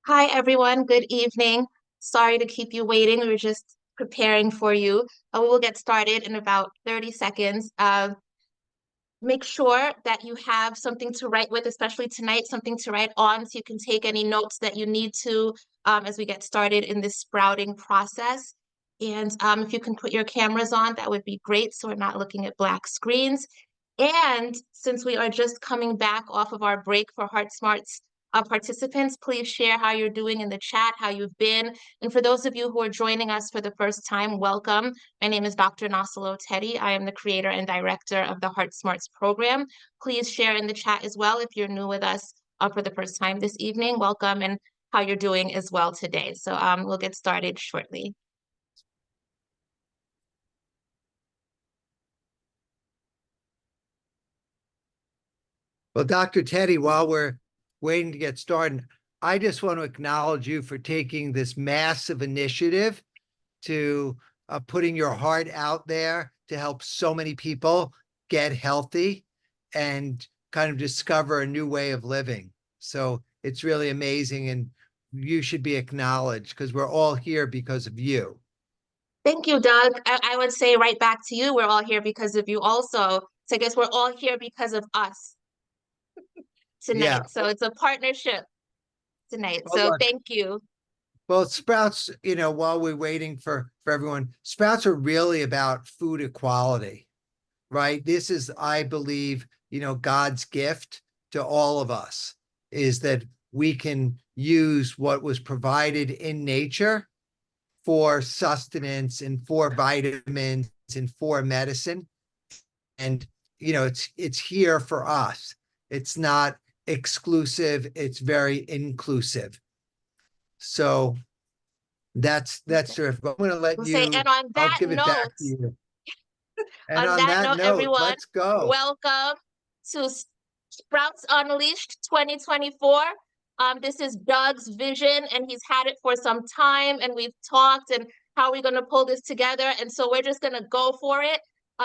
Hi, everyone. Good evening. Sorry to keep you waiting. We were just preparing for you. We will get started in about 30 seconds. Make sure that you have something to write with, especially tonight, something to write on so you can take any notes that you need to as we get started in this sprouting process. And if you can put your cameras on, that would be great so we're not looking at black screens. And since we are just coming back off of our break for HeartSmarts participants, please share how you're doing in the chat, how you've been. And for those of you who are joining us for the first time, welcome. My name is Dr. Naa-Solo Tettey. I am the creator and director of the HeartSmarts program. Please share in the chat as well if you're new with us for the first time this evening. Welcome, and how you're doing as well today. So we'll get started shortly. Well, Dr. Tettey, while we're waiting to get started, I just want to acknowledge you for taking this massive initiative to putting your heart out there to help so many people get healthy and kind of discover a new way of living. So it's really amazing, and you should be acknowledged because we're all here because of you. Thank you, Doug. I would say right back to you, we're all here because of you also. So I guess we're all here because of us tonight. Yeah. So it's a partnership tonight. Well, So look, thank you. well, Sprouts, while we're waiting for everyone, Sprouts are really about food equality, right? This is, I believe, God's gift to all of us is that we can use what was provided in nature for sustenance and for vitamins and for medicine. And, it's here for us. It's not exclusive. It's very inclusive. So that's terrific. I'm going to let We'll say, and on I'll that give it back note, to you. And on that note, everyone, let's go. welcome to Sprouts Unleashed 2024. This is Doug's vision, and he's had it for some time, and we've talked and how we're going to pull this together. And so we're just going to go for it.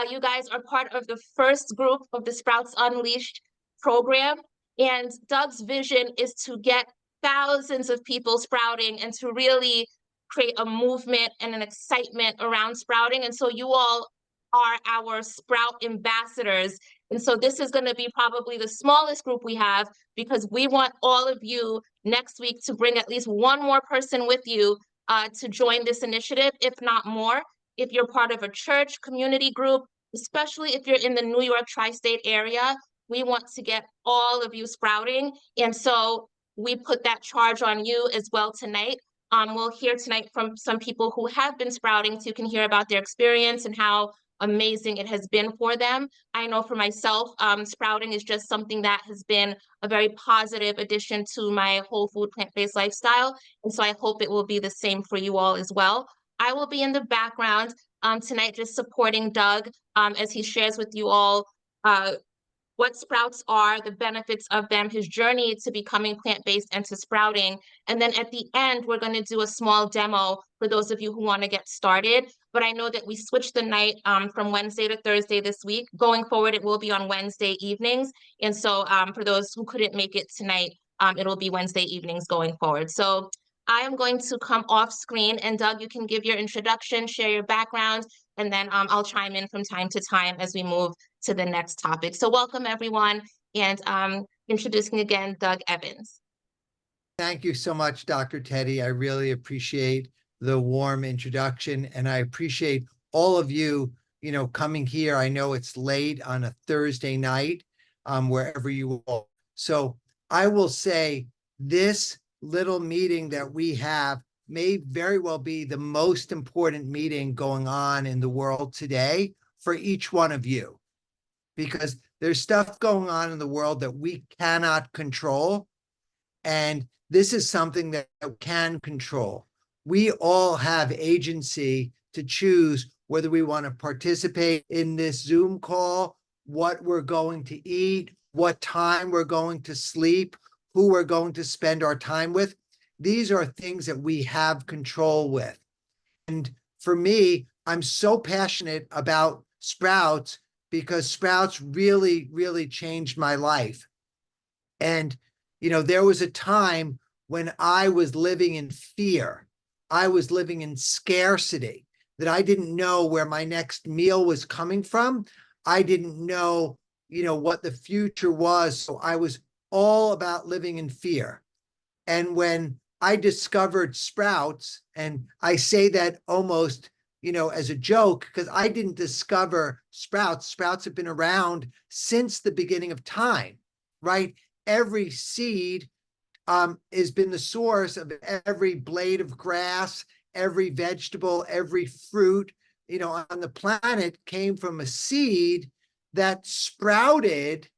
You guys are part of the first group of the Sprouts Unleashed program. And Doug's vision is to get thousands of people sprouting and to really create a movement and an excitement around sprouting. And so you all are our Sprout ambassadors. And so this is going to be probably the smallest group we have because we want all of you next week to bring at least one more person with you to join this initiative, if not more. If you're part of a church, community group, especially if you're in the New York tri-state area, we want to get all of you sprouting. And so we put that charge on you as well tonight. We'll hear tonight from some people who have been sprouting, so you can hear about their experience and how amazing it has been for them. I know for myself, sprouting is just something that has been a very positive addition to my whole food plant-based lifestyle. And so I hope it will be the same for you all as well. I will be in the background tonight just supporting Doug as he shares with you all what sprouts are, the benefits of them, his journey to becoming plant-based and to sprouting. And then at the end, we're going to do a small demo for those of you who want to get started. But I know that we switched the night from Wednesday to Thursday this week. Going forward, it will be on Wednesday evenings. And so for those who couldn't make it tonight, it'll be Wednesday evenings going forward. So I am going to come off screen, and Doug, you can give your introduction, share your background, and then I'll chime in from time to time as we move to the next topic. So welcome, everyone, and introducing again, Doug Evans. Thank you so much, Dr. Tettey. I really appreciate the warm introduction, and I appreciate all of you, coming here. I know it's late on a Thursday night, wherever you are. So I will say this little meeting that we have may very well be the most important meeting going on in the world today for each one of you, because there's stuff going on in the world that we cannot control. And this is something that we can control. We all have agency to choose whether we want to participate in this Zoom call, what we're going to eat, what time we're going to sleep, who we're going to spend our time with. These are things that we have control with. And for me, I'm so passionate about Sprouts because Sprouts really, really changed my life. And, there was a time when I was living in fear. I was living in scarcity, that I didn't know where my next meal was coming from. I didn't know, what the future was. So I was all about living in fear. And when I discovered Sprouts, and I say that almost, as a joke, because I didn't discover Sprouts. Sprouts have been around since the beginning of time, right? Every seed has been the source of every blade of grass, every vegetable, every fruit, on the planet came from a seed that sprouted,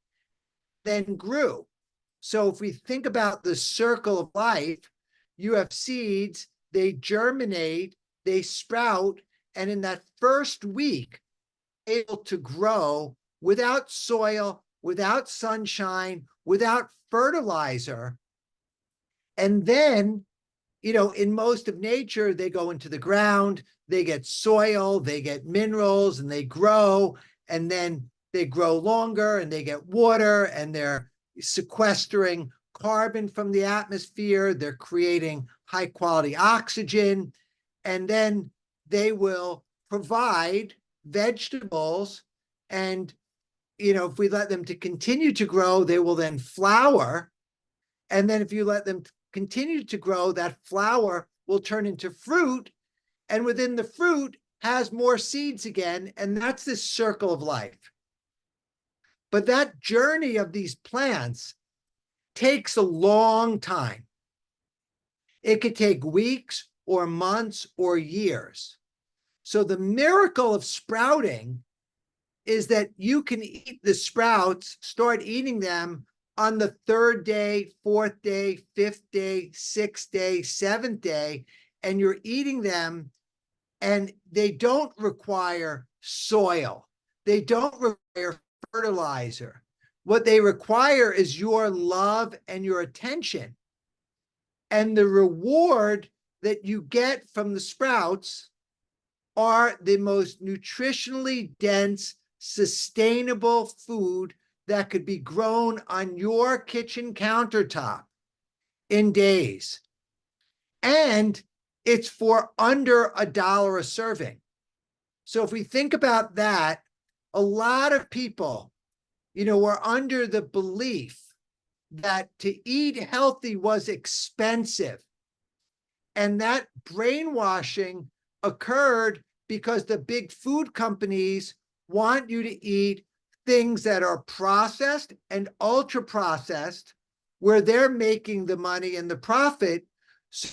then grew. So if we think about the circle of life, you have seeds, they germinate, they sprout, and in that first week, able to grow without soil, without sunshine, without fertilizer. And then, in most of nature, they go into the ground, they get soil, they get minerals, and they grow, and then they grow longer and they get water, and they're sequestering carbon from the atmosphere, they're creating high quality oxygen, and then they will provide vegetables. And, if we let them to continue to grow, they will then flower. And then if you let them continue to grow, that flower will turn into fruit. And within the fruit has more seeds again. And that's this circle of life. But that journey of these plants takes a long time. It could take weeks or months or years. So the miracle of sprouting is that you can eat the sprouts, start eating them on the third day, fourth day, fifth day, sixth day, seventh day, and you're eating them, and they don't require soil. They don't require fertilizer. What they require is your love and your attention. And the reward that you get from the sprouts are the most nutritionally dense, sustainable food that could be grown on your kitchen countertop in days. And it's for under $1 a serving. So if we think about that, a lot of people, were under the belief that to eat healthy was expensive. And that brainwashing occurred because the big food companies want you to eat things that are processed and ultra processed, where they're making the money and the profit. So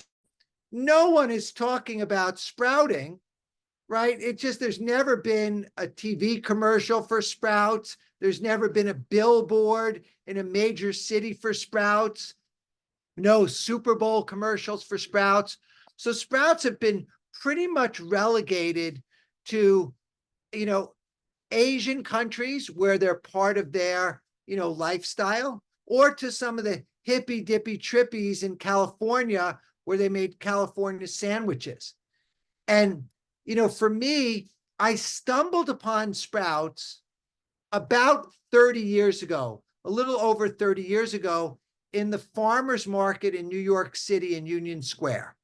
no one is talking about sprouting, right? There's never been a TV commercial for Sprouts. There's never been a billboard in a major city for Sprouts. No Super Bowl commercials for Sprouts. So Sprouts have been pretty much relegated to, Asian countries where they're part of their, lifestyle, or to some of the hippy dippy trippies in California where they made California sandwiches. And, for me, I stumbled upon Sprouts about 30 years ago, a little over 30 years ago, in the farmers market in New York City in Union Square.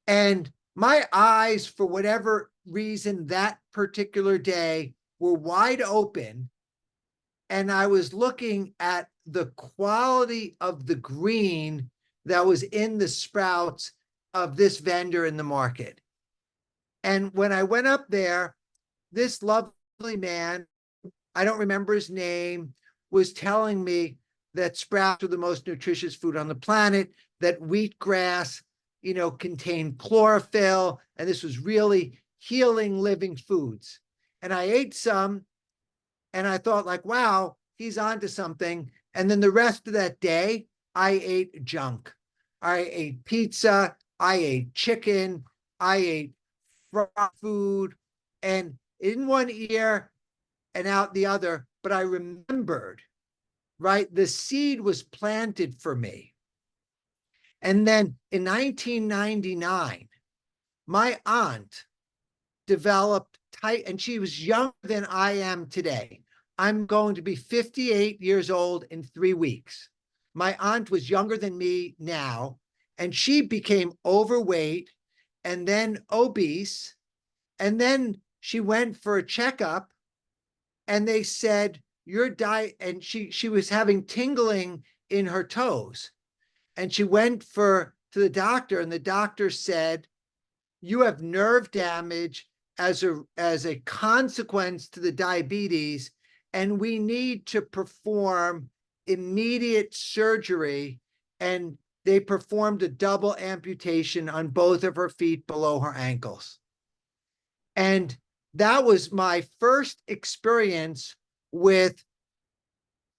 And my eyes, for whatever reason, that particular day were wide open. And I was looking at the quality of the green that was in the sprouts of this vendor in the market. And when I went up there, this lovely man, I don't remember his name, was telling me that sprouts are the most nutritious food on the planet, that wheatgrass, contained chlorophyll, and this was really healing living foods. And I ate some, and I thought, like, wow, he's onto something. And then the rest of that day, I ate junk. I ate pizza, I ate chicken, I ate fried food, and in one ear and out the other. But I remembered, right? The seed was planted for me. And then in 1999, my aunt developed and she was younger than I am today. I'm going to be 58 years old in 3 weeks. my aunt was younger than me now, and she became overweight and then obese. And then she went for a checkup and they said, your diet, and she was having tingling in her toes. And she went to the doctor, and the doctor said, you have nerve damage as a consequence to the diabetes, and we need to perform immediate surgery. And they performed a double amputation on both of her feet below her ankles. And that was my first experience with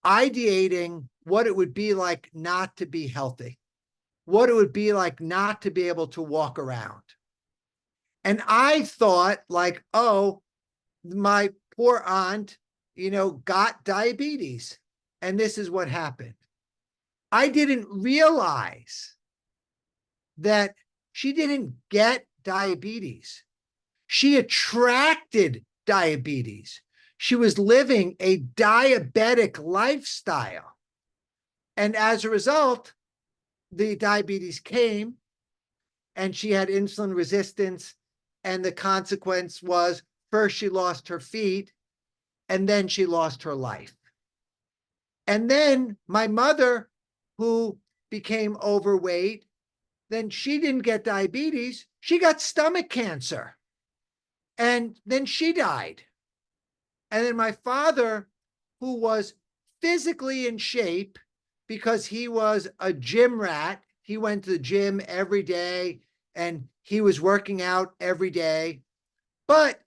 ideating what it would be like not to be healthy, what it would be like not to be able to walk around. And I thought, like, oh, my poor aunt, got diabetes. And this is what happened. I didn't realize that she didn't get diabetes. She attracted diabetes. She was living a diabetic lifestyle. And as a result, the diabetes came and she had insulin resistance. And the consequence was first she lost her feet and then she lost her life. And then my mother, who became overweight, then she didn't get diabetes. She got stomach cancer. And then she died. And then my father, who was physically in shape because he was a gym rat, he went to the gym every day and he was working out every day, but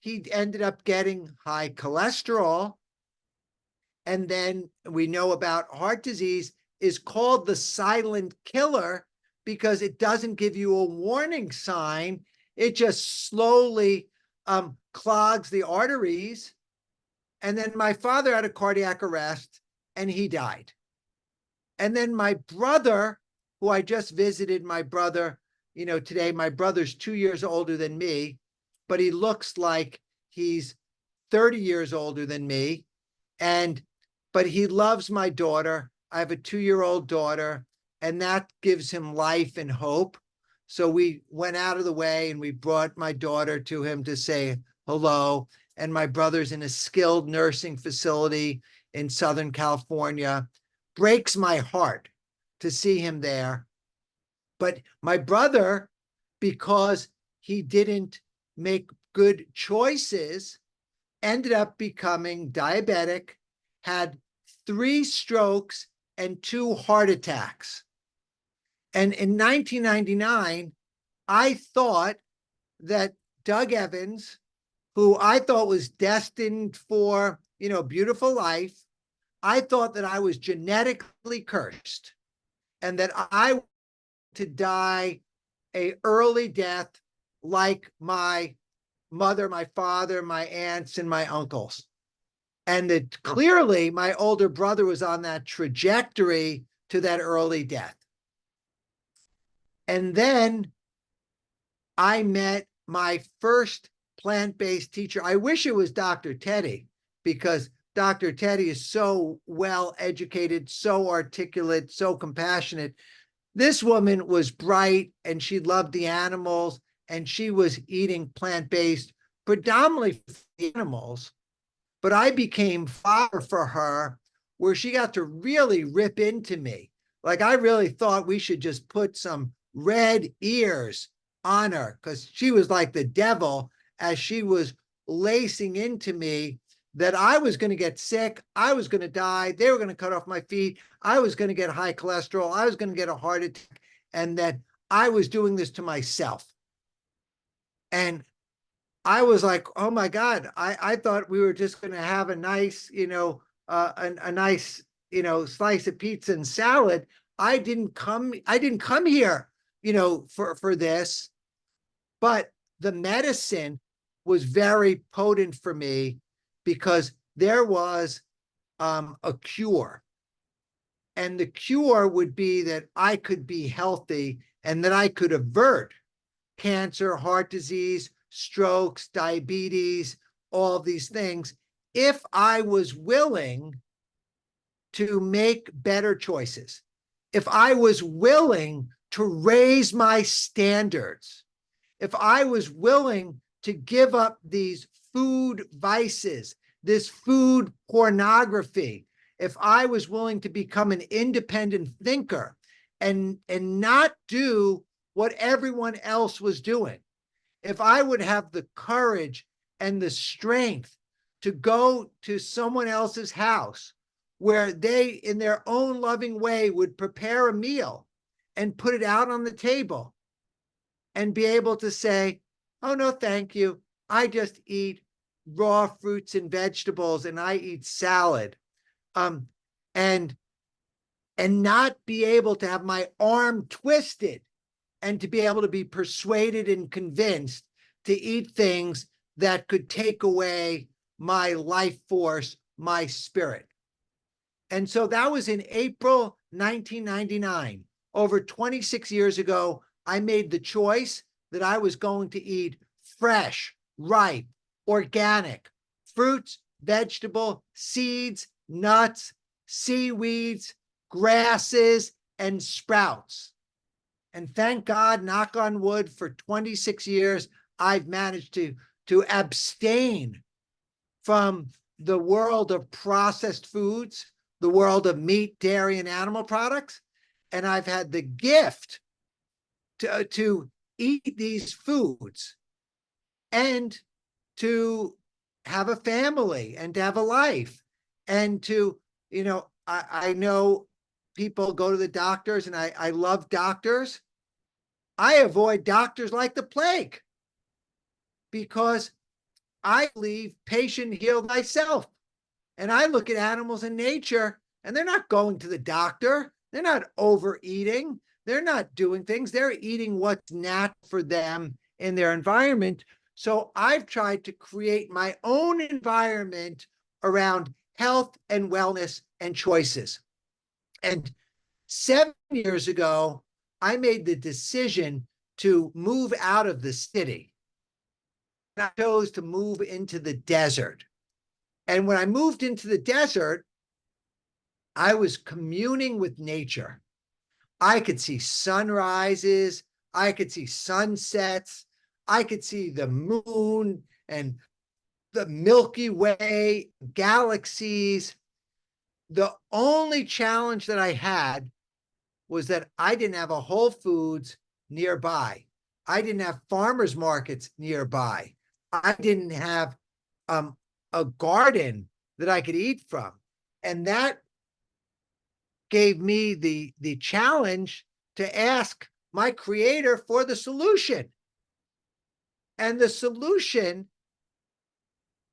he ended up getting high cholesterol. And then we know about heart disease is called the silent killer because it doesn't give you a warning sign. It just slowly clogs the arteries. And then my father had a cardiac arrest and he died. And then my brother, who I just visited, my brother, today, my brother's 2 years older than me, but he looks like he's 30 years older than me. But he loves my daughter. I have a 2-year-old daughter, and that gives him life and hope. So we went out of the way and we brought my daughter to him to say hello. And my brother's in a skilled nursing facility in Southern California. Breaks my heart to see him there. But my brother, because he didn't make good choices, ended up becoming diabetic, had 3 strokes and 2 heart attacks. And in 1999, I thought that Doug Evans, who I thought was destined for, beautiful life, I thought that I was genetically cursed and that I to die a early death like my mother, my father, my aunts, and my uncles. And that clearly my older brother was on that trajectory to that early death. And then I met my first plant-based teacher. I wish it was Dr. Tettey, because Dr. Tettey is so well educated, so articulate, so compassionate. This woman was bright and she loved the animals and she was eating plant-based predominantly for the animals. But I became fodder for her where she got to really rip into me. Like I really thought we should just put some red ears on her because she was like the devil as she was lacing into me that I was going to get sick. I was going to die. They were going to cut off my feet. I was going to get high cholesterol. I was going to get a heart attack, and that I was doing this to myself. And I was like, oh my God, I thought we were just going to have a nice, a nice, slice of pizza and salad. I didn't come here, for this, but the medicine was very potent for me because there was a cure. And the cure would be that I could be healthy and that I could avert cancer, heart disease, strokes, diabetes, all of these things, if I was willing to make better choices, if I was willing to raise my standards, if I was willing to give up these food vices, this food pornography, if I was willing to become an independent thinker and not do what everyone else was doing, if I would have the courage and the strength to go to someone else's house where they, in their own loving way, would prepare a meal and put it out on the table and be able to say, oh, no, thank you. I just eat raw fruits and vegetables and I eat salad. And not be able to have my arm twisted and to be able to be persuaded and convinced to eat things that could take away my life force, my spirit. And so that was in April 1999. Over 26 years ago, I made the choice that I was going to eat fresh, ripe, organic fruits, vegetable, seeds, nuts, seaweeds, grasses, and sprouts. And thank God, knock on wood, for 26 years, I've managed to abstain from the world of processed foods, the world of meat, dairy, and animal products. And I've had the gift to eat these foods and to have a family and to have a life and to, I know people go to the doctors and I love doctors. I avoid doctors like the plague because I believe patient heal thyself. And I look at animals in nature and they're not going to the doctor. They're not overeating. They're not doing things. They're eating what's natural for them in their environment. So I've tried to create my own environment around health and wellness and choices. And 7 years ago, I made the decision to move out of the city. I chose to move into the desert. And when I moved into the desert, I was communing with nature. I could see sunrises, I could see sunsets, I could see the moon and the Milky Way, galaxies. The only challenge that I had was that I didn't have a Whole Foods nearby. I didn't have farmers markets nearby. I didn't have a garden that I could eat from. And that gave me the challenge to ask my creator for the solution. And the solution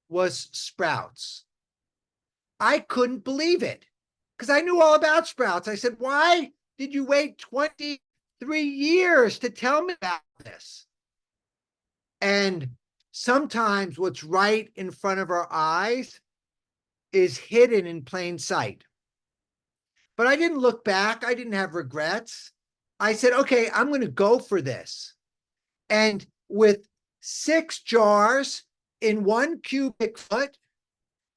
was sprouts. I couldn't believe it because I knew all about sprouts. I said, why did you wait 23 years to tell me about this? And sometimes what's right in front of our eyes is hidden in plain sight. But I didn't look back. I didn't have regrets. I said, okay, I'm going to go for this. And with 6 jars in 1 cubic foot,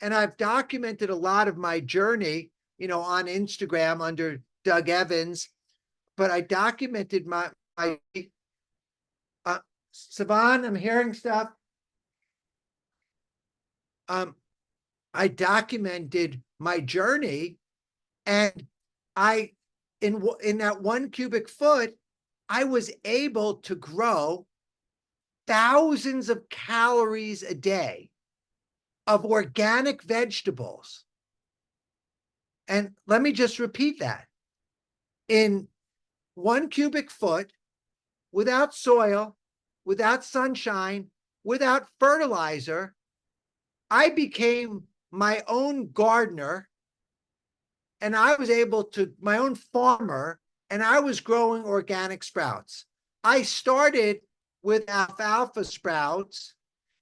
and I've documented a lot of my journey, on Instagram under Doug Evans, but I documented my Savan, I'm hearing stuff. I documented my journey, and I, in that 1 cubic foot, I was able to grow thousands of calories a day of organic vegetables. And let me just repeat that. In 1 cubic foot, without soil, without sunshine, without fertilizer, I became my own gardener, and I was able to, my own farmer, and I was growing organic sprouts. I started with alfalfa sprouts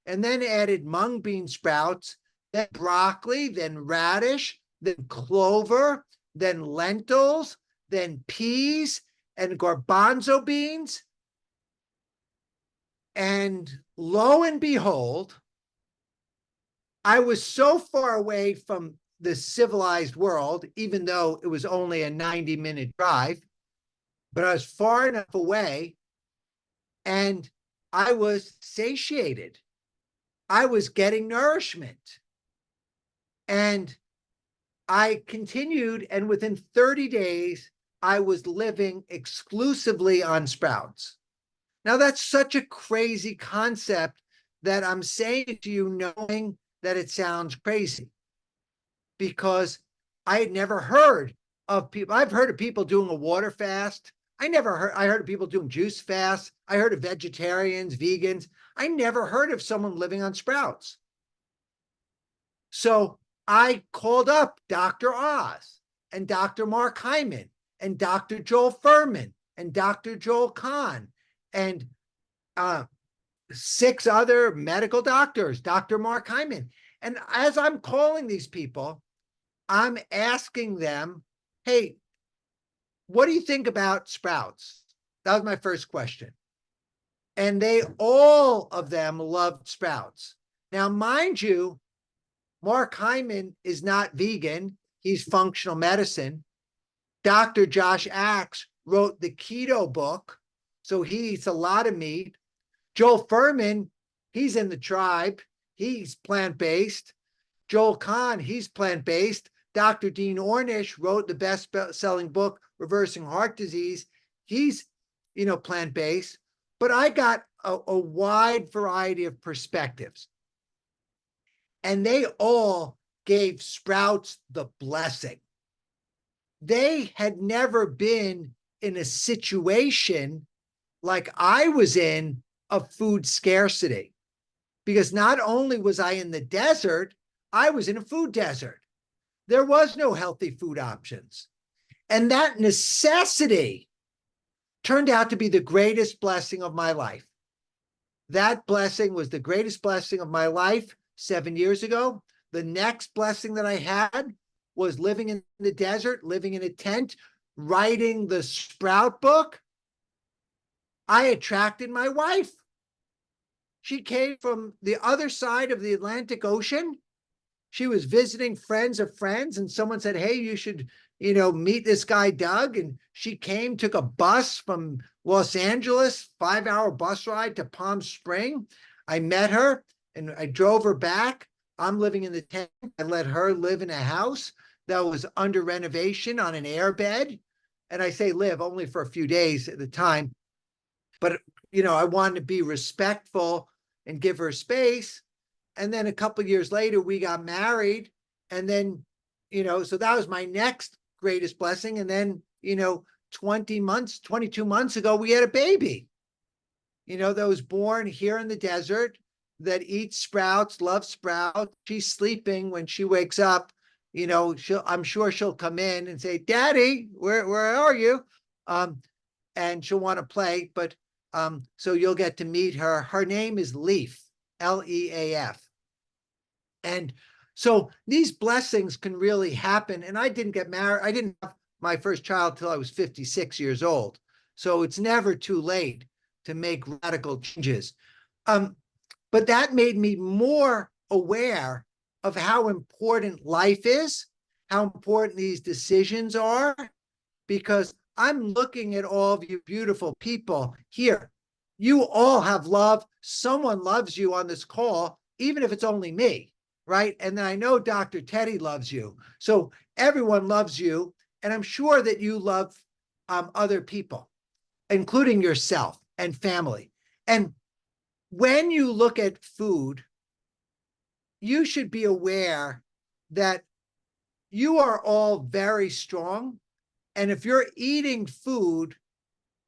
and then added mung bean sprouts, then broccoli, then radish, then clover, then lentils, then peas and garbanzo beans. And lo and behold, I was so far away from the civilized world, even though it was only a 90-minute drive, but I was far enough away and I was satiated. I was getting nourishment. And I continued, and within 30 days, I was living exclusively on Sprouts. Now, that's such a crazy concept that I'm saying it to you knowing that it sounds crazy, because I had never heard of people. I've heard of people doing a water fast. I heard of people doing juice fasts. I heard of vegetarians, vegans. I never heard of someone living on Sprouts. So I called up Dr. Oz and Dr. Mark Hyman and Dr. Joel Furman and Dr. Joel Kahn and 6 other medical doctors, Dr. Mark Hyman. And as I'm calling these people, I'm asking them, hey, what do you think about Sprouts? That was my first question. And all of them loved Sprouts. Now, mind you, Mark Hyman is not vegan. He's functional medicine. Dr. Josh Axe wrote the keto book, so he eats a lot of meat. Joel Furman, he's in the tribe. He's plant-based. Joel Kahn, he's plant-based. Dr. Dean Ornish wrote the best-selling book, Reversing Heart Disease. He's, plant-based. But I got a wide variety of perspectives. And they all gave Sprouts the blessing. They had never been in a situation like I was in of food scarcity, because not only was I in the desert, I was in a food desert. There was no healthy food options. And that necessity turned out to be the greatest blessing of my life. That blessing was the greatest blessing of my life 7 years ago. The next blessing that I had was living in the desert, living in a tent, writing the Sprout book. I attracted my wife. She came from the other side of the Atlantic Ocean. She was visiting friends of friends, and someone said, hey, you should, meet this guy, Doug. And she came, took a bus from Los Angeles, 5-hour bus ride to Palm Spring. I met her and I drove her back. I'm living in the tent. I let her live in a house that was under renovation on an airbed. And I say live only for a few days at the time. But, I wanted to be respectful and give her space. And then a couple of years later, we got married. And then, so that was my next greatest blessing. And then, 22 months ago, we had a baby, that was born here in the desert, that eats Sprouts, loves Sprouts. She's sleeping. When she wakes up, I'm sure she'll come in and say, Daddy, where are you? And she'll want to play. But so you'll get to meet her. Her name is Leaf, Leaf. And so these blessings can really happen. And I didn't get married. I didn't have my first child till I was 56 years old. So it's never too late to make radical changes. But that made me more aware of how important life is, how important these decisions are, because I'm looking at all of you beautiful people here. You all have love. Someone loves you on this call, even if it's only me, right? And then I know Dr. Tettey loves you. So everyone loves you. And I'm sure that you love other people, including yourself and family. And when you look at food, you should be aware that you are all very strong. And if you're eating food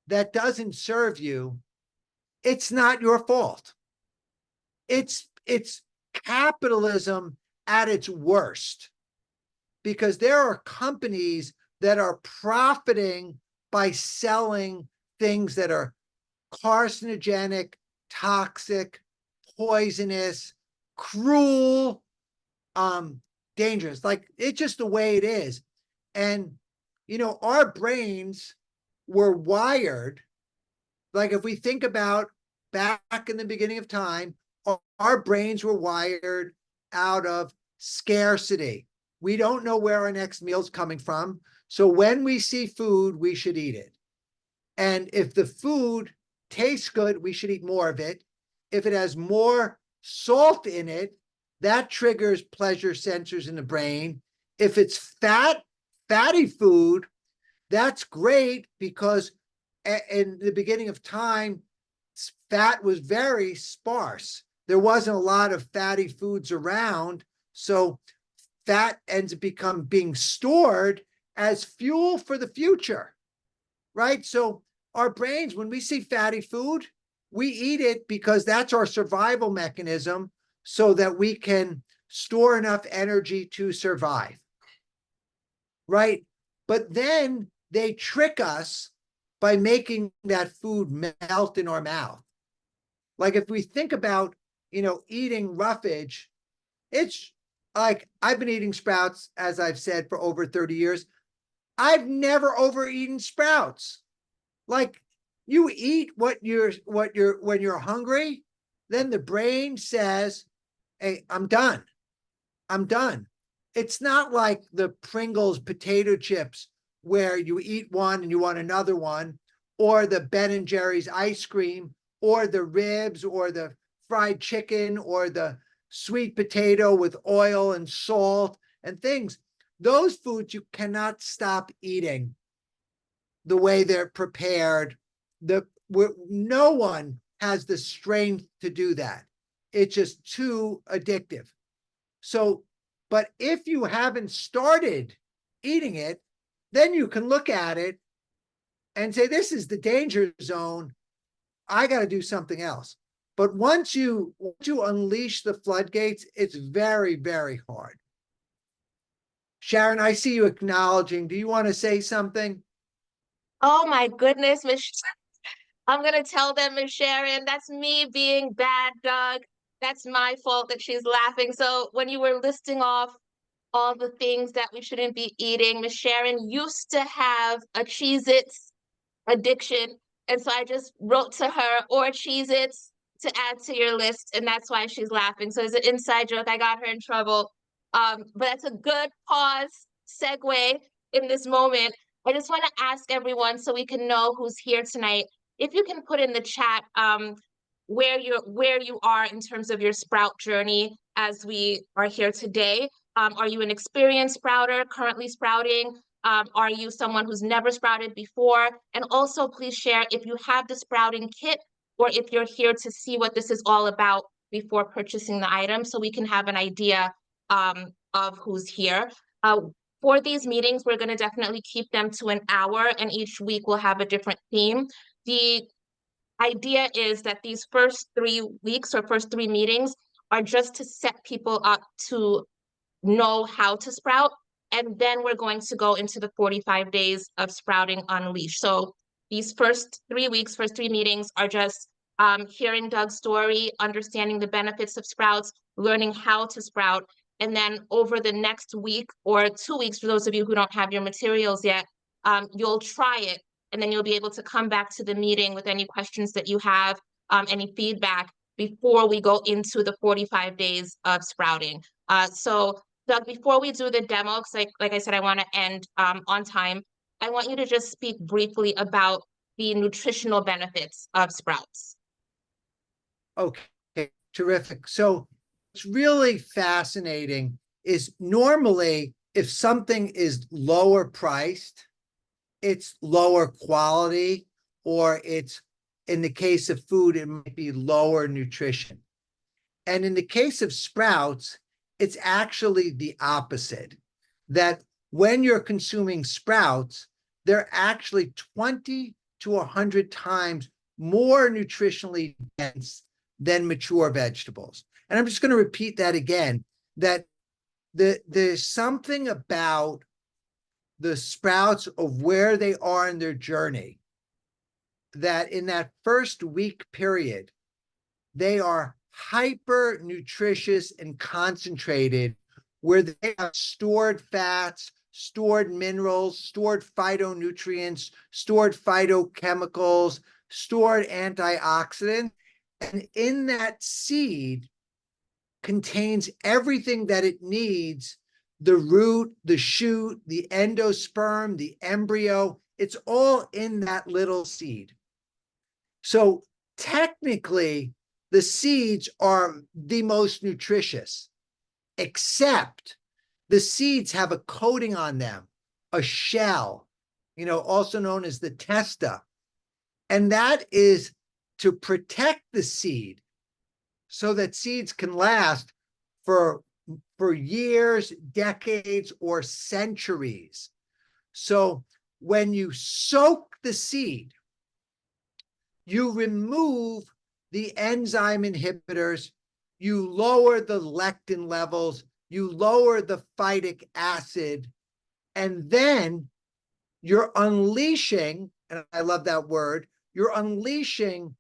that doesn't serve you, it's not your fault. It's capitalism at its worst, because there are companies that are profiting by selling things that are carcinogenic, toxic, poisonous, cruel, dangerous. Like, it's just the way it is. And, our brains were wired, like if we think about back in the beginning of time, our brains were wired out of scarcity. We don't know where our next meal's coming from. So when we see food, we should eat it. And if the food tastes good, we should eat more of it. If it has more salt in it, that triggers pleasure sensors in the brain. If it's fatty food, that's great because in the beginning of time, fat was very sparse. There wasn't a lot of fatty foods around. So fat ends up being stored as fuel for the future, right? So our brains, when we see fatty food, we eat it because that's our survival mechanism so that we can store enough energy to survive, right? But then they trick us by making that food melt in our mouth. Like if we think about, eating roughage, it's like I've been eating Sprouts, as I've said, for over 30 years. I've never overeaten Sprouts. Like you eat when you're hungry, then the brain says, hey, I'm done. I'm done. It's not like the Pringles potato chips where you eat one and you want another one, or the Ben and Jerry's ice cream, or the ribs, or the fried chicken, or the sweet potato with oil and salt and things. Those foods you cannot stop eating the way they're prepared. No one has the strength to do that. It's just too addictive. So, but if you haven't started eating it, then you can look at it and say, this is the danger zone. I got to do something else. But once you unleash the floodgates, it's very, very hard. Sharon, I see you acknowledging. Do you want to say something? Oh my goodness, I'm gonna tell them, Miss Sharon, that's me being bad, Doug. That's my fault that she's laughing. So when you were listing off all the things that we shouldn't be eating, Miss Sharon used to have a Cheez-Its addiction. And so I just wrote to her, or Cheez-Its to add to your list, and that's why she's laughing. So it's an inside joke. I got her in trouble. But that's a good pause segue in this moment. I just want to ask everyone so we can know who's here tonight. If you can put in the chat where you are in terms of your sprout journey as we are here today. Are you an experienced sprouter, currently sprouting? Are you someone who's never sprouted before? And also please share if you have the sprouting kit or if you're here to see what this is all about before purchasing the item so we can have an idea of who's here. For these meetings, we're going to definitely keep them to an hour, and each week we'll have a different theme. The idea is that these first 3 weeks or first 3 meetings are just to set people up to know how to sprout. And then we're going to go into the 45 days of sprouting unleashed. So these first 3 weeks, first 3 meetings are just hearing Doug's story, understanding the benefits of sprouts, learning how to sprout. And then over the next week or 2 weeks, for those of you who don't have your materials yet, you'll try it. And then you'll be able to come back to the meeting with any questions that you have, any feedback before we go into the 45 days of sprouting. So Doug, before we do the demo, because like I said, I want to end on time, I want you to just speak briefly about the nutritional benefits of sprouts. Okay, terrific. So what's really fascinating is normally if something is lower priced, it's lower quality, or it's, in the case of food, it might be lower nutrition. And in the case of sprouts, it's actually the opposite, that when you're consuming sprouts, they're actually 20 to 100 times more nutritionally dense than mature vegetables. And I'm just going to repeat that again, that there's something about the sprouts of where they are in their journey, that in that first week period, they are hyper nutritious and concentrated, where they have stored fats, stored minerals, stored phytonutrients, stored phytochemicals, stored antioxidants. And in that seed contains everything that it needs the root, the shoot, the endosperm, the embryo, it's all in that little seed. So technically, the seeds are the most nutritious, except the seeds have a coating on them, a shell, also known as the testa. And that is to protect the seed so that seeds can last for years, decades, or centuries. So when you soak the seed, you remove the enzyme inhibitors, you lower the lectin levels, you lower the phytic acid, and then you're unleashing, and I love that word, you're unleashing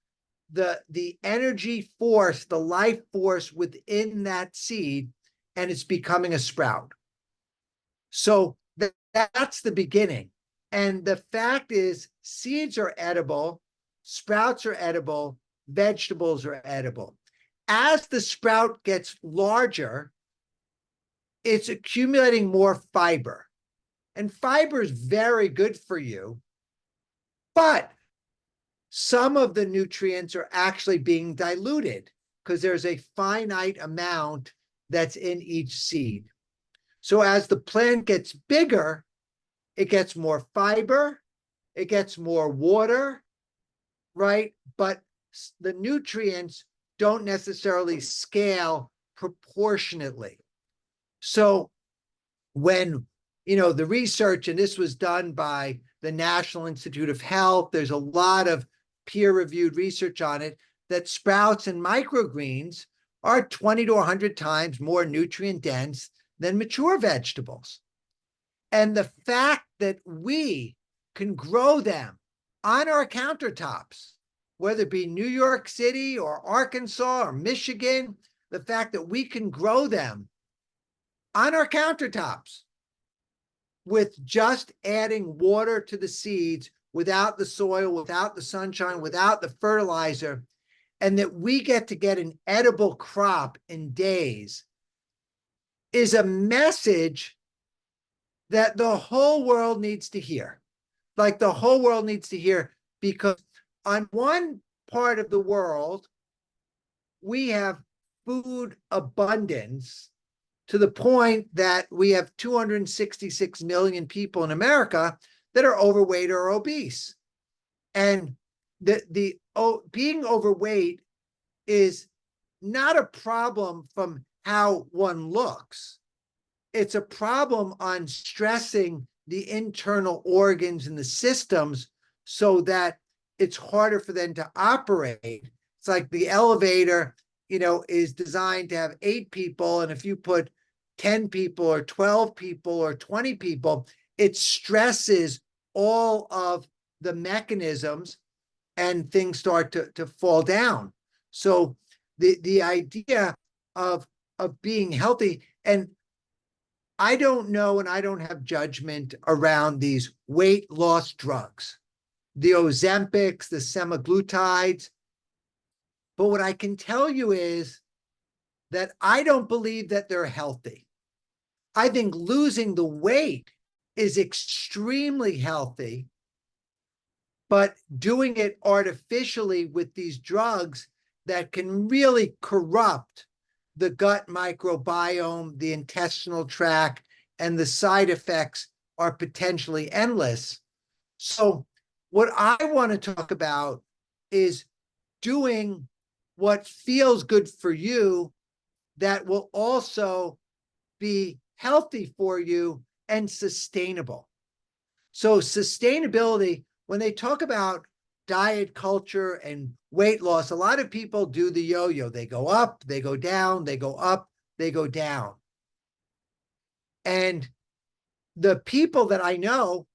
the energy force, the life force within that seed, and it's becoming a sprout. So that's the beginning. And the fact is, seeds are edible, sprouts are edible, vegetables are edible. As the sprout gets larger, it's accumulating more fiber. And fiber is very good for you, but some of the nutrients are actually being diluted because there's a finite amount that's in each seed. So as the plant gets bigger, it gets more fiber, it gets more water, right? But the nutrients don't necessarily scale proportionately. So when, the research, and this was done by the National Institute of Health, there's a lot of peer-reviewed research on it, that sprouts and microgreens are 20 to 100 times more nutrient dense than mature vegetables. And the fact that we can grow them on our countertops, whether it be New York City or Arkansas or Michigan, the fact that we can grow them on our countertops with just adding water to the seeds, without the soil, without the sunshine, without the fertilizer, and that we get an edible crop in days, is a message that the whole world needs to hear. Like the whole world needs to hear, because on one part of the world, we have food abundance to the point that we have 266 million people in America that are overweight or obese. And being overweight is not a problem from how one looks. It's a problem on stressing the internal organs and the systems so that it's harder for them to operate. It's like the elevator, is designed to have 8 people. And if you put 10 people or 12 people or 20 people, it stresses all of the mechanisms and things start to fall down. So the idea of being healthy, and I don't know, and I don't have judgment around these weight loss drugs, the Ozempics, the semaglutides. But what I can tell you is that I don't believe that they're healthy. I think losing the weight is extremely healthy, but doing it artificially with these drugs that can really corrupt the gut microbiome, the intestinal tract, and the side effects are potentially endless. So what I want to talk about is doing what feels good for you that will also be healthy for you and sustainable. So sustainability, when they talk about diet culture and weight loss, a lot of people do the yo-yo. They go up, they go down, they go up, they go down. And the people that I know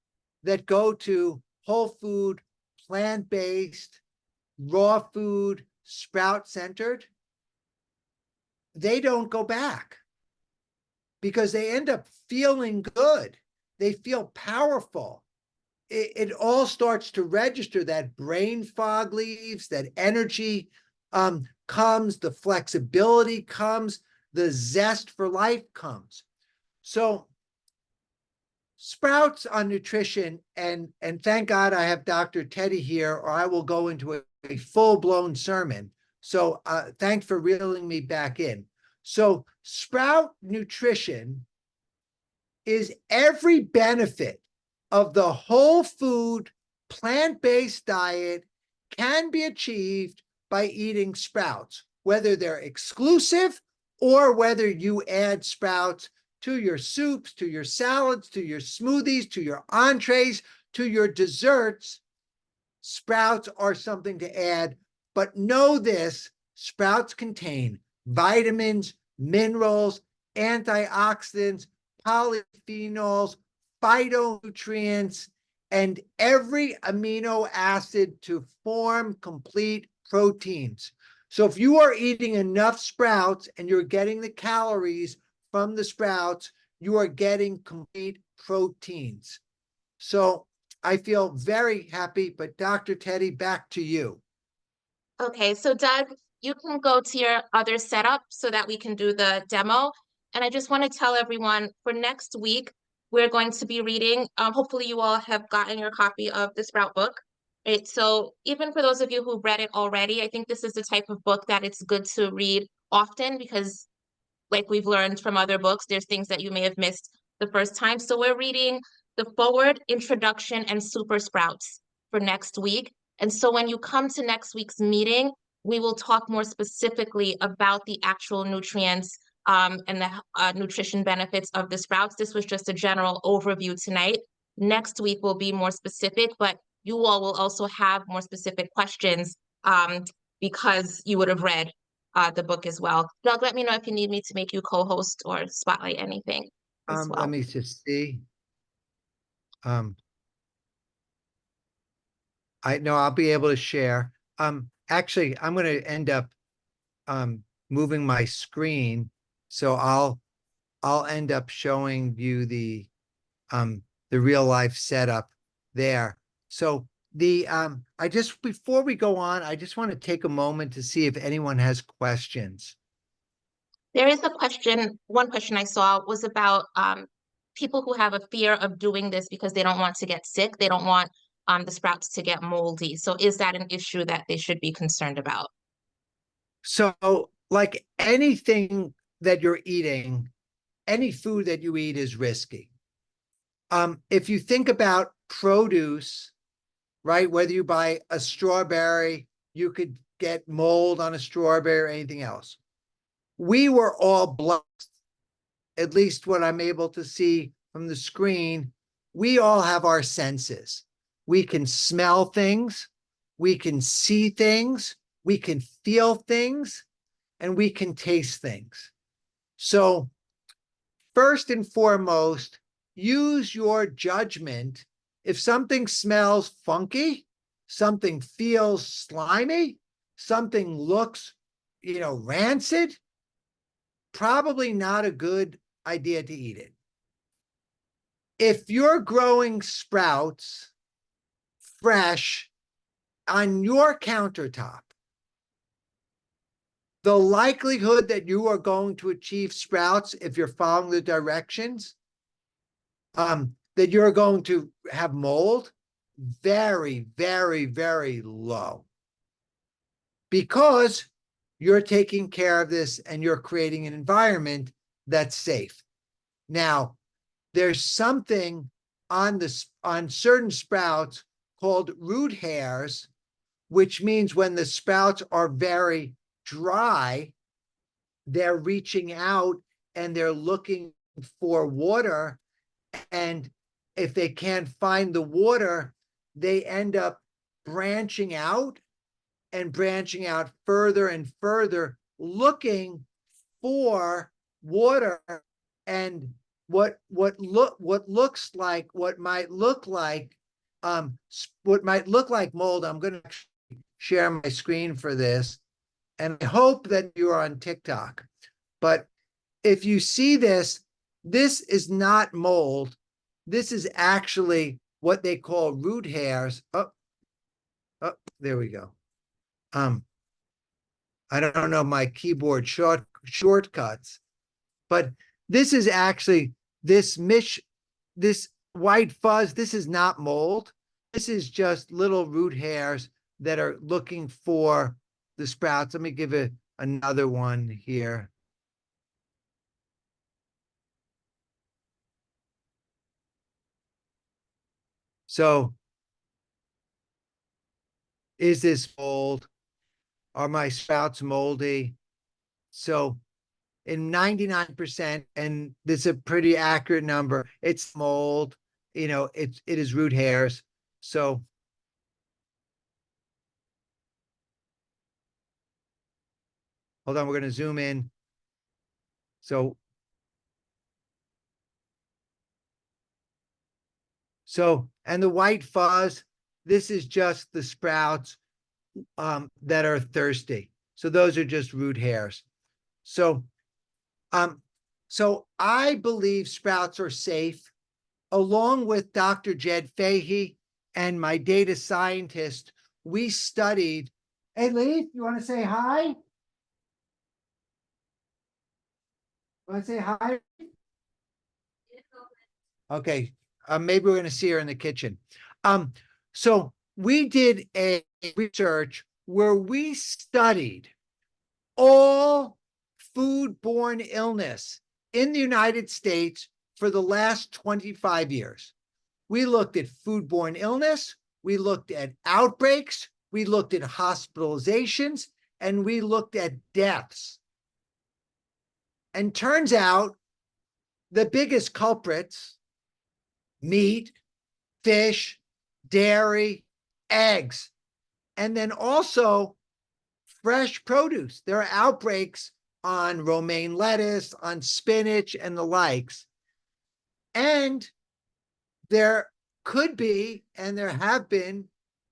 that go to whole food, plant-based, raw food, sprout-centered, they don't go back because they end up feeling good. They feel powerful. It all starts to register. That brain fog leaves, that energy comes, the flexibility comes, the zest for life comes. So sprouts on nutrition, and thank God I have Dr. Tettey here, or I will go into a full-blown sermon. So thanks for reeling me back in. So sprout nutrition is every benefit of the whole food plant-based diet can be achieved by eating sprouts, whether they're exclusive or whether you add sprouts to your soups, to your salads, to your smoothies, to your entrees, to your desserts. Sprouts are something to add, but know this: sprouts contain vitamins, minerals, antioxidants, polyphenols, phytonutrients, and every amino acid to form complete proteins. So if you are eating enough sprouts and you're getting the calories from the sprouts, you are getting complete proteins. So I feel very happy, but Dr. Tettey, back to you. Okay, so Doug, you can go to your other setup so that we can do the demo. And I just want to tell everyone for next week, we're going to be reading, hopefully you all have gotten your copy of the Sprout book. Right, so even for those of you who've read it already, I think this is the type of book that it's good to read often because like we've learned from other books, there's things that you may have missed the first time. So we're reading the forward, introduction, and super sprouts for next week. And so when you come to next week's meeting, we will talk more specifically about the actual nutrients and the nutrition benefits of the sprouts. This was just a general overview tonight. Next week will be more specific, but you all will also have more specific questions because you would have read the book as well. Doug, let me know if you need me to make you co-host or spotlight anything as Let well. me just see. I know I'll be able to share. Actually, I'm going to end up moving my screen, so I'll end up showing you the real life setup there. So I just, before we go on, I just want to take a moment to see if anyone has questions. There is a question, one question I saw was about people who have a fear of doing this because they don't want to get sick. They don't want the sprouts to get moldy. So is that an issue that they should be concerned about? So like anything that you're eating, any food that you eat is risky. If you think about produce, right, whether you buy a strawberry, you could get mold on a strawberry or anything else. We were all blessed, at least what I'm able to see from the screen. We all have our senses. We can smell things, we can see things, we can feel things, and we can taste things. So first and foremost, use your judgment. If something smells funky, something feels slimy, something looks, rancid, probably not a good idea to eat it. If you're growing sprouts fresh on your countertop, the likelihood that you are going to achieve sprouts, if you're following the directions, that you're going to have mold, very, very, very low. Because you're taking care of this and you're creating an environment that's safe. Now, there's something on certain sprouts called root hairs, which means when the sprouts are very dry, they're reaching out and they're looking for water. And if they can't find the water, they end up branching out and branching out further and further, looking for water. And what might look like mold. I'm going to share my screen for this, and I hope that you're on TikTok. But if you see this, this is not mold. This is actually what they call root hairs. Oh, there we go. I don't know my keyboard shortcuts, but this is actually this this white fuzz, this is not mold. This is just little root hairs that are looking for the sprouts. Let me give it another one here. So is this mold? Are my sprouts moldy? So in 99%, and this is a pretty accurate number, it's mold, it is root hairs. So hold on, we're going to zoom in. So and the white fuzz, this is just the sprouts that are thirsty. So those are just root hairs. So I believe sprouts are safe. Along with Dr. Jed Fahey and my data scientist, we studied. Hey, Leaf, you want to say hi? Want to say hi? Okay. Maybe we're going to see her in the kitchen. So we did a research where we studied all foodborne illness in the United States for the last 25 years. We looked at foodborne illness, we looked at outbreaks, we looked at hospitalizations, and we looked at deaths. And turns out the biggest culprits, meat, fish, dairy, eggs, and then also fresh produce. There are outbreaks on romaine lettuce, on spinach, and the likes. And there could be, and there have been,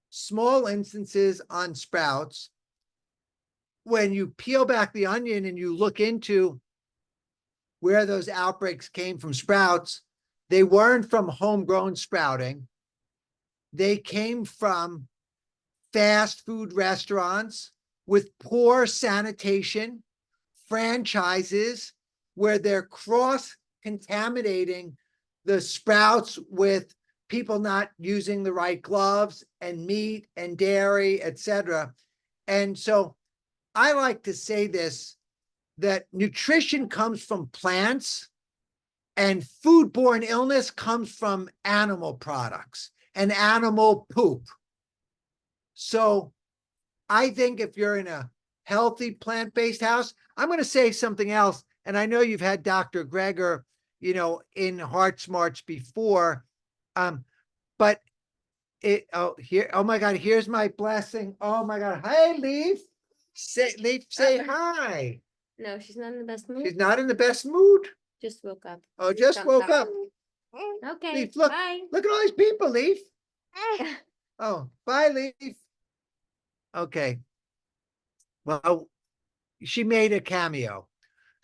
small instances on sprouts. When you peel back the onion and you look into where those outbreaks came from sprouts, they weren't from homegrown sprouting. They came from fast food restaurants with poor sanitation, franchises where they're cross-contaminating the sprouts with people not using the right gloves and meat and dairy, etc. And so I like to say this, that nutrition comes from plants and foodborne illness comes from animal products and animal poop. So I think if you're in a healthy plant-based house, I'm going to say something else. And I know you've had Dr. Greger, in HeartSmarts before. But oh my God, here's my blessing. Oh my God. Hey, Leaf. Leaf, say hi. No, she's not in the best mood. She's not in the best mood. Just woke up. Oh, just woke up. Okay. Leaf, look, Bye. look at all these people, Leaf. Oh, bye, Leaf. Okay. Well, she made a cameo.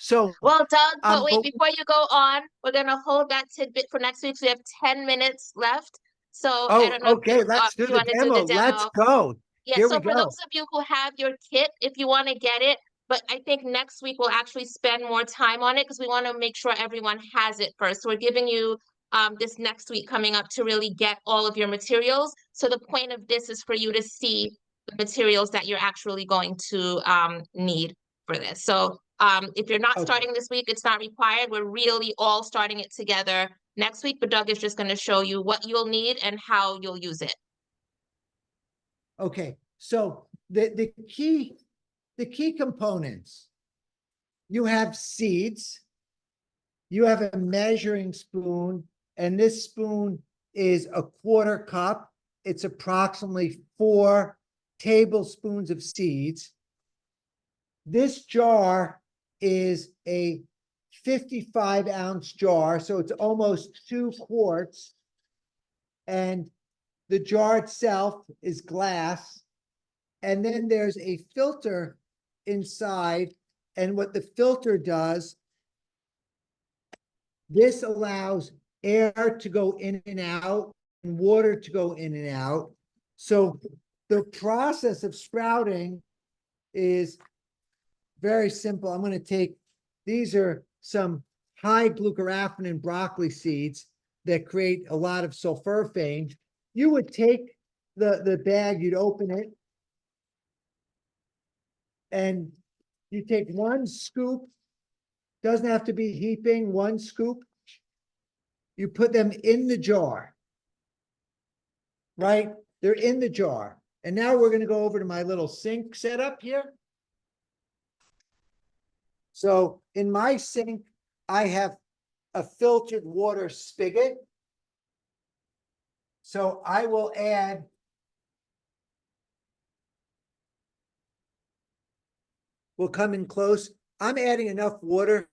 So, Well, Doug, but wait, but- before you go on, we're gonna hold that tidbit for next week. So we have 10 minutes left. So I oh, don't know okay, if let's do you the want to do demo. the demo. Let's go. Yeah, Here so we for go. those of you who have your kit, if you want to get it, but I think next week we'll actually spend more time on it because we want to make sure everyone has it first. So we're giving you this next week coming up to really get all of your materials. So the point of this is for you to see the materials that you're actually going to need for this. So if you're not Okay. starting this week, it's not required. We're really all starting it together next week, but Doug is just going to show you what you'll need and how you'll use it. Okay, so the key components, you have seeds, you have a measuring spoon, and this spoon is a 1/4 cup. It's approximately 4 tablespoons of seeds. This jar is a 55-ounce jar, so it's almost 2 quarts. And the jar itself is glass. And then there's a filter inside. And what the filter does, this allows air to go in and out and water to go in and out. So the process of sprouting is very simple. I'm going to take, these are some high glucoraphanin broccoli seeds that create a lot of sulforaphane, you would take the bag, you'd open it, and you take one scoop, doesn't have to be heaping, one scoop. You put them in the jar, right? They're in the jar. And now we're going to go over to my little sink setup here. So in my sink, I have a filtered water spigot. So I will add we'll come in close. I'm adding enough water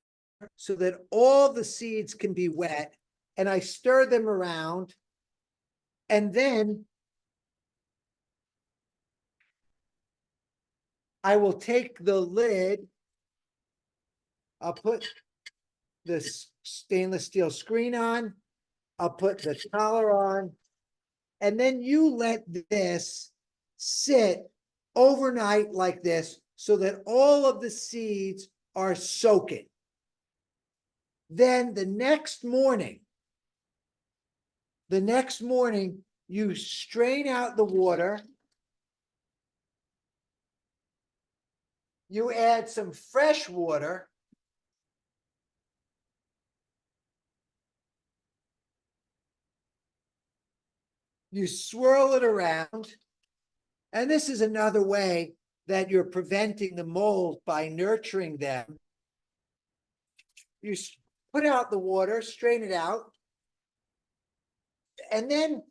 so that all the seeds can be wet, and I stir them around. And then I will take the lid, I'll put the stainless steel screen on, I'll put the collar on, and then you let this sit overnight like this so that all of the seeds are soaking. Then the next morning, you strain out the water. You add some fresh water. You swirl it around. And this is another way that you're preventing the mold by nurturing them. You put out the water, strain it out. And then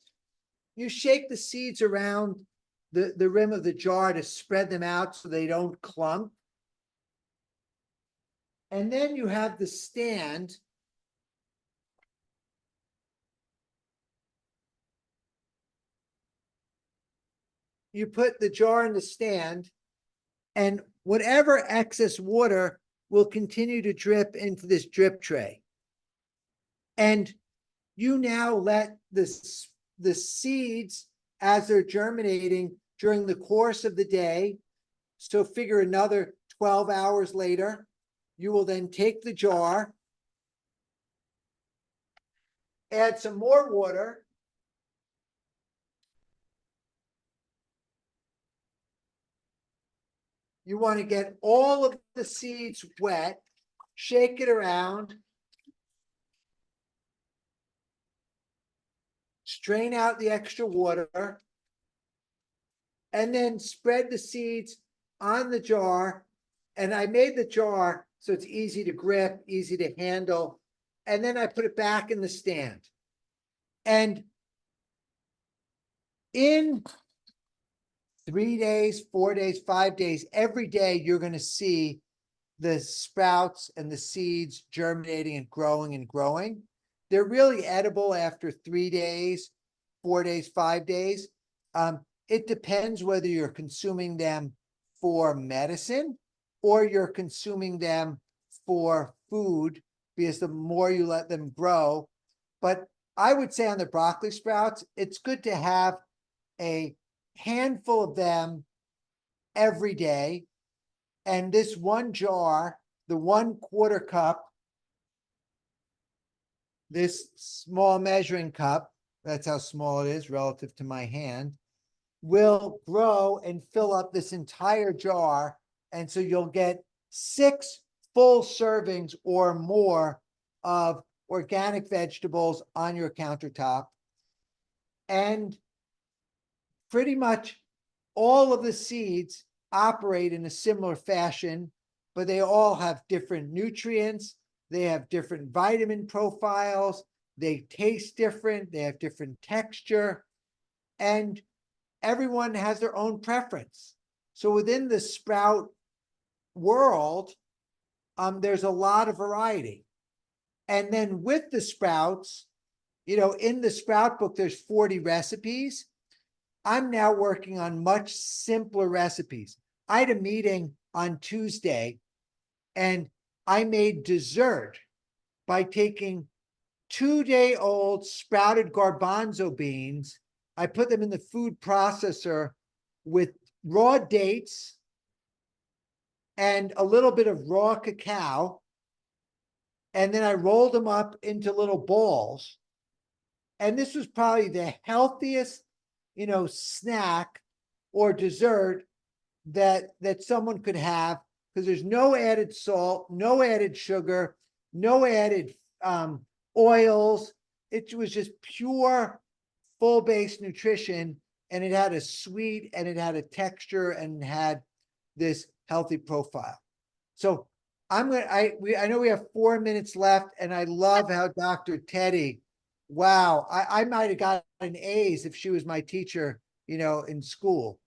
you shake the seeds around the rim of the jar to spread them out so they don't clump. And then you have the stand. You put the jar in the stand, and whatever excess water will continue to drip into this drip tray. And you now let the seeds, as they're germinating during the course of the day, so figure another 12 hours later, you will then take the jar, add some more water, you want to get all of the seeds wet, shake it around, strain out the extra water, and then spread the seeds on the jar. And I made the jar so it's easy to grip, easy to handle. And then I put it back in the stand. And in 3 days, 4 days, 5 days, every day you're going to see the sprouts and the seeds germinating and growing and growing. They're really edible after 3 days, 4 days, 5 days. It depends whether you're consuming them for medicine or you're consuming them for food, because the more you let them grow. But I would say on the broccoli sprouts, it's good to have a handful of them every day. And this one jar, the 1/4 cup, this small measuring cup, that's how small it is relative to my hand, will grow and fill up this entire jar. And so you'll get 6 full servings or more of organic vegetables on your countertop. And pretty much all of the seeds operate in a similar fashion, but they all have different nutrients. They have different vitamin profiles. They taste different. They have different texture. And everyone has their own preference. So within the sprout world, there's a lot of variety. And then with the sprouts, in the sprout book, there's 40 recipes. I'm now working on much simpler recipes. I had a meeting on Tuesday, and I made dessert by taking 2-day-old sprouted garbanzo beans. I put them in the food processor with raw dates and a little bit of raw cacao. and then I rolled them up into little balls. And this was probably the healthiest, snack or dessert that someone could have, because there's no added salt, no added sugar, no added oils. It was just pure full base nutrition, and it had a sweet, and it had a texture, and it had this healthy profile. So I know we have 4 minutes left, and I love how Dr. Tettey, wow, I might have gotten A's if she was my teacher, in school.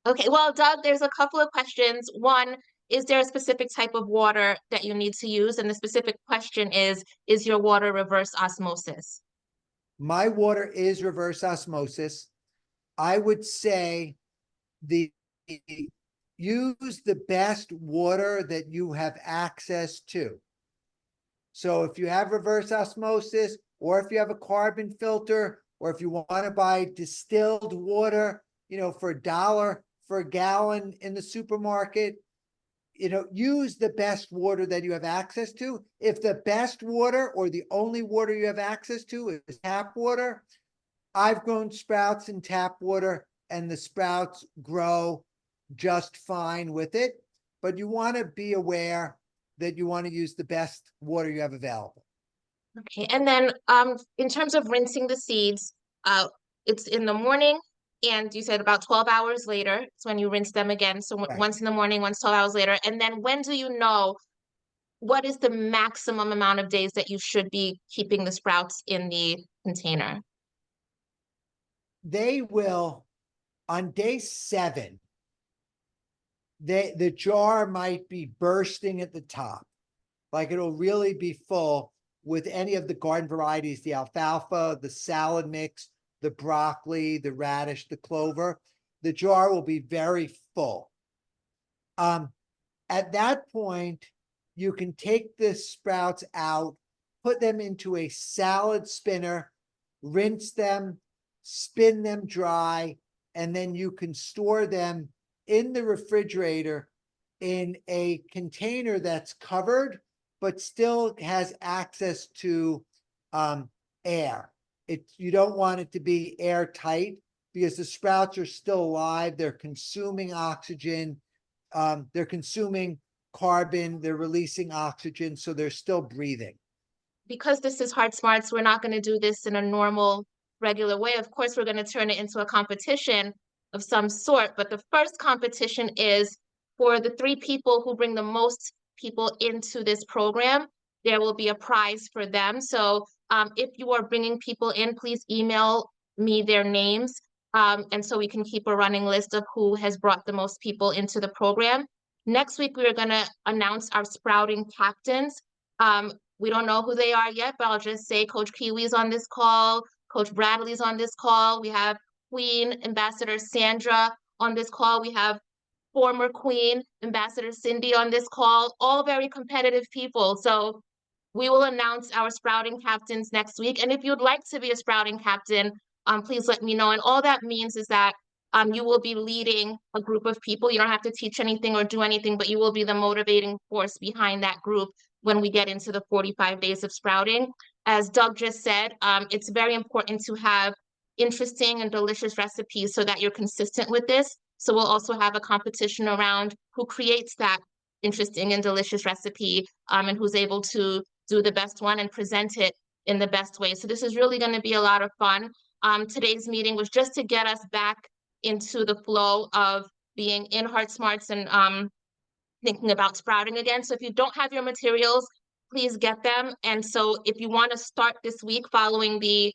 Okay, well, Doug, there's a couple of questions. One, is there a specific type of water that you need to use? And the specific question is your water reverse osmosis? My water is reverse osmosis. I would say the use the best water that you have access to. So if you have reverse osmosis, or if you have a carbon filter, or if you want to buy distilled water, for $1 for a gallon in the supermarket, use the best water that you have access to. If the best water or the only water you have access to is tap water, I've grown sprouts in tap water, and the sprouts grow just fine with it. But you want to be aware that you want to use the best water you have available. Okay, and then in terms of rinsing the seeds, it's in the morning, and you said about 12 hours later, it's when you rinse them again. So Right. once in the morning, once 12 hours later. And then when do you know what is the maximum amount of days that you should be keeping the sprouts in the container? They will, on day 7, the jar might be bursting at the top. Like, it'll really be full with any of the garden varieties, the alfalfa, the salad mix, the broccoli, the radish, the clover. The jar will be very full. At that point, you can take the sprouts out, put them into a salad spinner, rinse them, spin them dry, and then you can store them in the refrigerator in a container that's covered, but still has access to air. You don't want it to be airtight, because the sprouts are still alive. They're consuming oxygen. They're consuming carbon. They're releasing oxygen. So they're still breathing. Because this is HeartSmarts, we're not going to do this in a normal, regular way. Of course, we're going to turn it into a competition of some sort. But the first competition is for the 3 people who bring the most people into this program. There will be a prize for them. So if you are bringing people in, please email me their names. And so we can keep a running list of who has brought the most people into the program. Next week, we are going to announce our sprouting captains. We don't know who they are yet, but I'll just say Coach Kiwi's on this call, Coach Bradley's on this call. We have Queen Ambassador Sandra on this call. We have former Queen Ambassador Cindy on this call, all very competitive people. So we will announce our sprouting captains next week. And if you'd like to be a sprouting captain, please let me know. And all that means is that you will be leading a group of people. You don't have to teach anything or do anything, but you will be the motivating force behind that group when we get into the 45 days of sprouting. As Doug just said, it's very important to have interesting and delicious recipes so that you're consistent with this. So we'll also have a competition around who creates that interesting and delicious recipe, and who's able to do the best one and present it in the best way. So this is really going to be a lot of fun. Today's meeting was just to get us back into the flow of being in HeartSmarts and thinking about sprouting again. So if you don't have your materials, please get them. And so if you want to start this week following the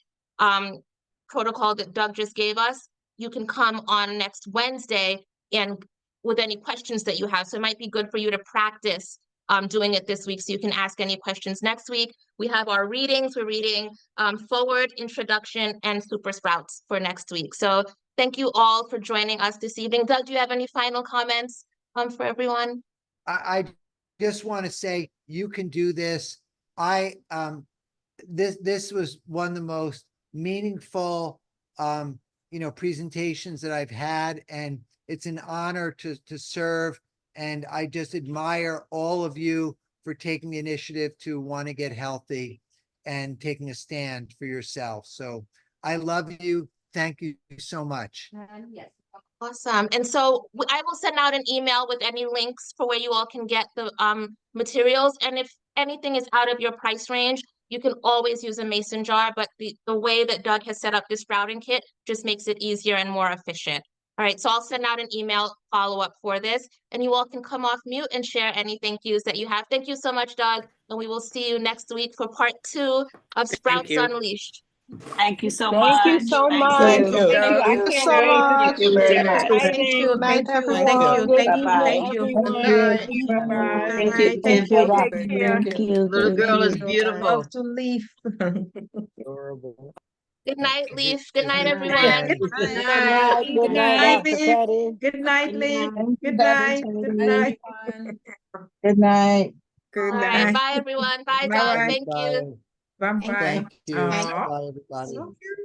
protocol that Doug just gave us, you can come on next Wednesday and with any questions that you have. So it might be good for you to practice doing it this week so you can ask any questions next week. We have our readings. We're reading Forward, Introduction, and Super Sprouts for next week. So thank you all for joining us this evening. Doug, do you have any final comments for everyone? I just want to say you can do this. This was one of the most meaningful presentations that I've had, and it's an honor to serve. And I just admire all of you for for taking the initiative to want to get healthy and taking a stand for yourself. So I love you. Thank you so much. Yes. Awesome. And so I will send out an email with any links for where you all can get the materials. And if anything is out of your price range, you can always use a mason jar, but the way that Doug has set up this sprouting kit just makes it easier and more efficient. All right, so I'll send out an email follow-up for this, and you all can come off mute and share any thank yous that you have. Thank you so much, Doug, and we will see you next week for part 2 of Sprouts you. Unleashed. Thank you so Thank you much. so Thank much. Thank you. you. Thank you. I Thank you can't so wait. much. Thank you very It's much. exciting. Good night, everyone. you. Good Bye-bye. evening, Thank you. Good everyone. night. Bye. Thank you. Take Thank you. care. Take care. Little girl is beautiful. Love to leave. Adorable. Good night, Good- Leaf. Good night, good everyone. weekend. Good Good night. night. Good Good night, night. Dr. Teddy. Good night, Lee. Good Dr. night. Good Teddy. night. Good night. Good All night. right, bye, everyone. Bye, Doug. Bye-bye. Thank you. Bye. Bye-bye. Thank you. Aw. Bye, everybody. So cute.